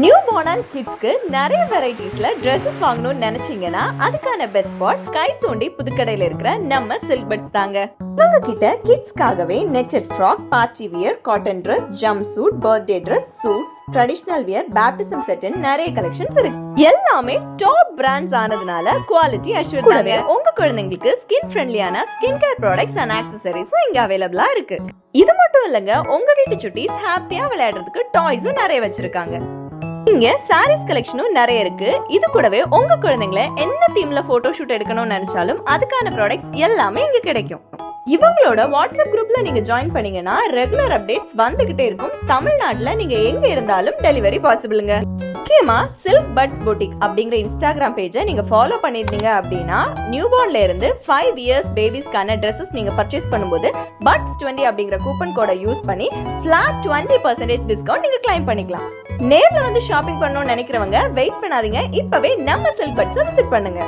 New born and கிட்ஸ்க்கு நிறைய வெரைட்டிஸ்ல dresses வாங்கணும்னு நினைச்சீங்கன்னா அதுக்கான பெஸ்ட் ஸ்பாட் கைசோண்டி புதுக்கடையில இருக்கிற நம்ம சில்க் பட்ஸ் தாங்க. இவங்க கிட்ட கிட்ஸ்க்காகவே netted frock, party wear, cotton dress, jump suit, birthday dress, suits, traditional wear, baptism செட்னு நிறைய கலெக்ஷன்ஸ் இருக்கு. எல்லாமே டாப் பிராண்ட்ஸ் ஆனதுனால குவாலிட்டி அஷ்யூர் தாங்க. உங்க குழந்தைங்களுக்கு ஸ்கின் ஃப்ரெண்ட்லியான ஸ்கின் கேர் ப்ராடக்ட்ஸ் அண்ட் ஆக்சசரிஸும் இங்க அவைலபிளா இருக்கு. இது மட்டும் இல்லங்க, உங்க வீட்டு சுட்டீஸ் ஹாப்பியா விளையாடுறதுக்கு டாய்ஸும் நிறைய வச்சிருக்காங்க. இங்க சாரீஸ் கலெக்ஷனும் நிறைய இருக்கு. இது கூடவே உங்க குழந்தைங்களை என்ன தீம்ல போட்டோ ஷூட் எடுக்கணும்னு நினைச்சாலும் அதுக்கான ப்ராடக்ட்ஸ் எல்லாமே இங்க கிடைக்கும். இவங்களோட வாட்ஸ்அப் குரூப்ல நீங்க ஜாயின் பண்ணீங்கன்னா ரெகுலர் அப்டேட்ஸ் வந்துகிட்டே இருக்கும். தமிழ்நாட்டுல நீங்க எங்க இருந்தாலும் டெலிவரி பாசிபிளுங்க. முக்கியமா சில்க் பட்ஸ் பொட்டிக் அப்படிங்கிற இன்ஸ்டாகிராம் பேஜை நீங்க ஃபாலோ பண்ணிருந்தீங்க அப்படின்னா நியூ பார்ன்ல இருந்து 5 இயர்ஸ் பேபிஸ்க்கான ட்ரெஸ்ஸஸ் நீங்க பர்ச்சேஸ் பண்ணும்போது பட்ஸ் 20 அப்படிங்கிற கூப்பன் கோடை யூஸ் பண்ணி ஃபிளாட் 20% டிஸ்கவுண்ட் நீங்க கிளைம் பண்ணிக்கலாம். நேர்ல வந்து ஷாப்பிங் பண்ணணும்னு நினைக்கிறவங்க வெயிட் பண்ணாதீங்க, இப்பவே நம்ம சில்க் பட்ஸை விசிட் பண்ணுங்க.